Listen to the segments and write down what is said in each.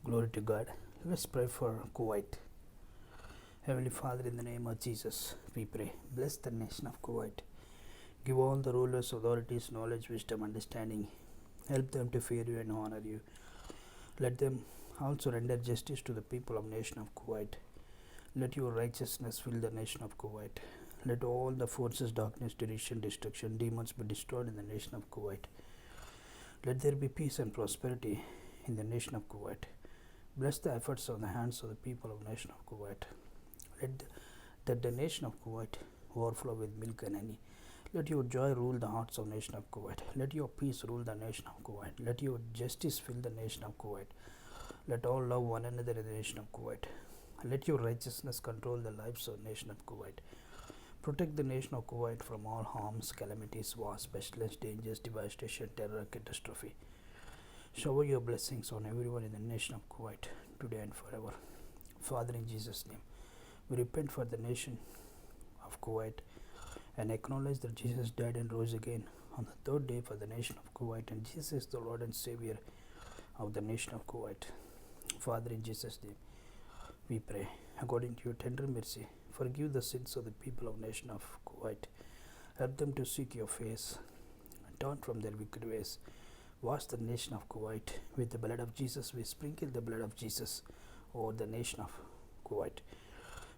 Glory to God. Let's pray for Kuwait. Heavenly Father, in the name of Jesus, we pray. Bless the nation of Kuwait. Give all the rulers, authorities, knowledge, wisdom, understanding. Help them to fear you and honor you. Let them also render justice to the people of nation of Kuwait. Let your righteousness fill the nation of Kuwait. Let all the forces, darkness, derision, destruction, demons be destroyed in the nation of Kuwait. Let there be peace and prosperity in the nation of Kuwait. Bless the efforts of the hands of the people of nation of Kuwait. Let the nation of Kuwait overflow with milk and honey. Let your joy rule the hearts of nation of Kuwait. Let your peace rule the nation of Kuwait. Let your justice fill the nation of Kuwait. Let all love one another in the nation of Kuwait. Let your righteousness control the lives of the nation of Kuwait. Protect the nation of Kuwait from all harms, calamities, wars, pestilence, dangers, devastation, terror, catastrophe. Shower your blessings on everyone in the nation of Kuwait, today and forever. Father, in Jesus' name, we repent for the nation of Kuwait and acknowledge that Jesus died and rose again on the third day for the nation of Kuwait, and Jesus is the Lord and Savior of the nation of Kuwait. Father, in Jesus' name, we pray, according to your tender mercy, forgive the sins of the people of nation of Kuwait. Help them to seek your face and turn from their wicked ways. Wash the nation of Kuwait with the blood of Jesus. We sprinkle the blood of Jesus over the nation of Kuwait.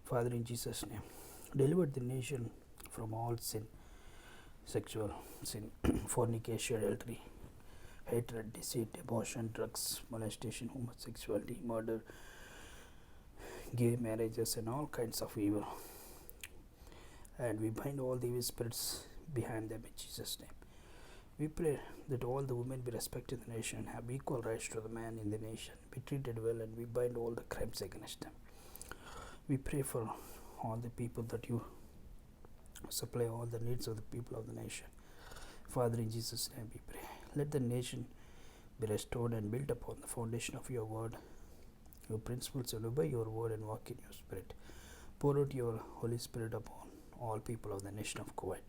Father, in Jesus' name, deliver the nation from all sin, sexual sin, fornication, adultery, hatred, deceit, abortion, drugs, molestation, homosexuality, murder, gay marriages, and all kinds of evil. And we bind all the evil spirits behind them in Jesus' name. We pray that all the women be respected in the nation, have equal rights to the man in the nation, be treated well, and we bind all the crimes against them. We pray for all the people that you supply all the needs of the people of the nation. Father, in Jesus' name we pray. Let the nation be restored and built upon the foundation of your word, your principles, and obey your word and walk in your spirit. Pour out your Holy Spirit upon all people of the nation of Kuwait.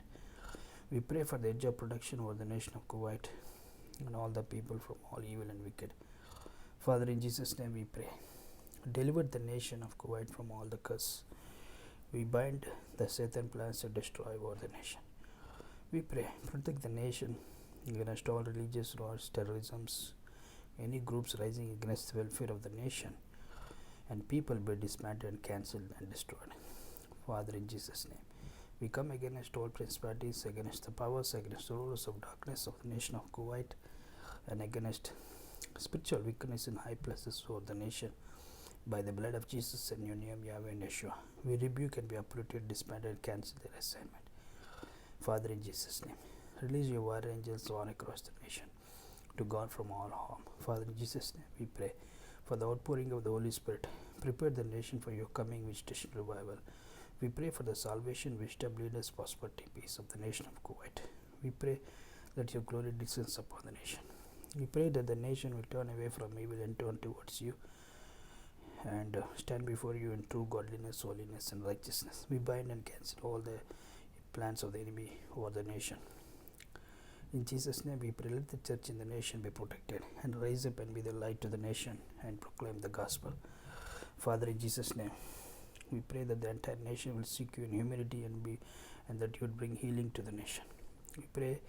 We pray for the edge of protection over the nation of Kuwait and all the people from all evil and wicked. Father, in Jesus' name we pray. Deliver the nation of Kuwait from all the curse. We bind the Satan plans to destroy over the nation. We pray, protect the nation against all religious wars, terrorisms, any groups rising against the welfare of the nation, and people be dismantled, cancelled, and destroyed. Father, in Jesus' name, we come against all principalities, against the powers, against the rulers of darkness of the nation of Kuwait, and against spiritual wickedness in high places over the nation. By the blood of Jesus and your name, Yahweh and Yeshua, we rebuke and we uprooted, disbanded, cancel their assignment. Father, in Jesus' name, release your warrior angels all across the nation to guard from all harm. Father, in Jesus' name, we pray for the outpouring of the Holy Spirit. Prepare the nation for your coming visitation revival. We pray for the salvation, wisdom, leaders, prosperity, peace of the nation of Kuwait. We pray that your glory descends upon the nation. We pray that the nation will turn away from evil and turn towards you and stand before you in true godliness, holiness, and righteousness. We bind and cancel all the plans of the enemy over the nation. In Jesus' name we pray, let the church in the nation be protected and rise up and be the light to the nation and proclaim the gospel. Father, in Jesus' name, we pray that the entire nation will seek you in humility and that you would bring healing to the nation. We pray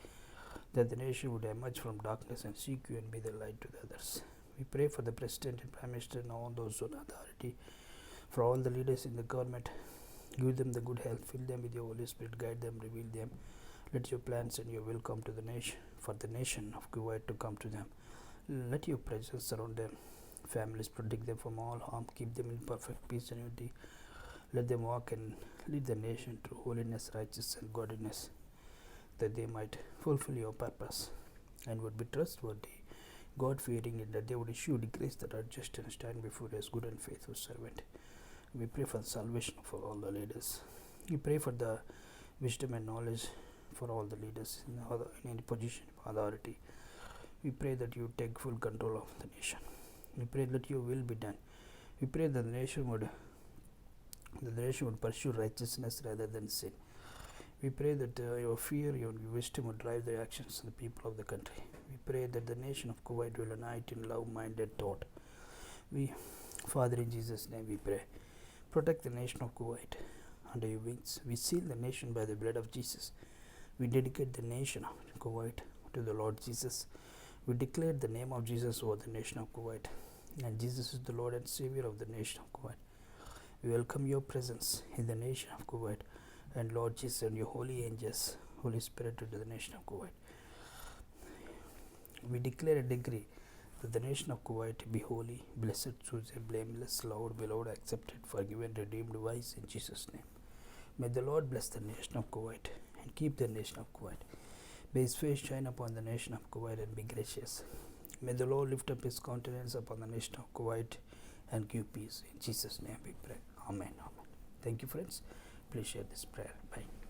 that the nation would emerge from darkness and seek you and be the light to the others. We pray for the President and Prime Minister and all those on authority, for all the leaders in the government. Give them the good health, fill them with your Holy Spirit, guide them, reveal them. Let your plans and your will come to the nation, for the nation of Kuwait to come to them. Let your presence surround them, families, protect them from all harm, keep them in perfect peace and unity. Let them walk and lead the nation through holiness, righteousness, and godliness, that they might fulfill your purpose and would be trustworthy, God-fearing, and that they would issue decrees that are just and stand before you as good and faithful servant. We pray for the salvation for all the leaders. We pray for the wisdom and knowledge for all the leaders in any position of authority. We pray that you take full control of the nation. We pray that your will be done. We pray that the nation would pursue righteousness rather than sin. We pray that your fear, your wisdom would drive the actions of the people of the country. We pray that the nation of Kuwait will unite in love, mind, and thought. We, Father, in Jesus' name we pray. Protect the nation of Kuwait under your wings. We seal the nation by the blood of Jesus. We dedicate the nation of Kuwait to the Lord Jesus. We declare the name of Jesus over the nation of Kuwait. And Jesus is the Lord and Savior of the nation of Kuwait. We welcome your presence in the nation of Kuwait. And Lord Jesus and your holy angels, Holy Spirit, to the nation of Kuwait. We declare a decree that the nation of Kuwait be holy, blessed, chosen, blameless, loved, beloved, accepted, forgiven, redeemed, wise, in Jesus' name. May the Lord bless the nation of Kuwait and keep the nation of Kuwait. May his face shine upon the nation of Kuwait and be gracious. May the Lord lift up his countenance upon the nation of Kuwait and give peace. In Jesus' name we pray. Amen. Amen. Thank you, friends. Please share this prayer. Bye.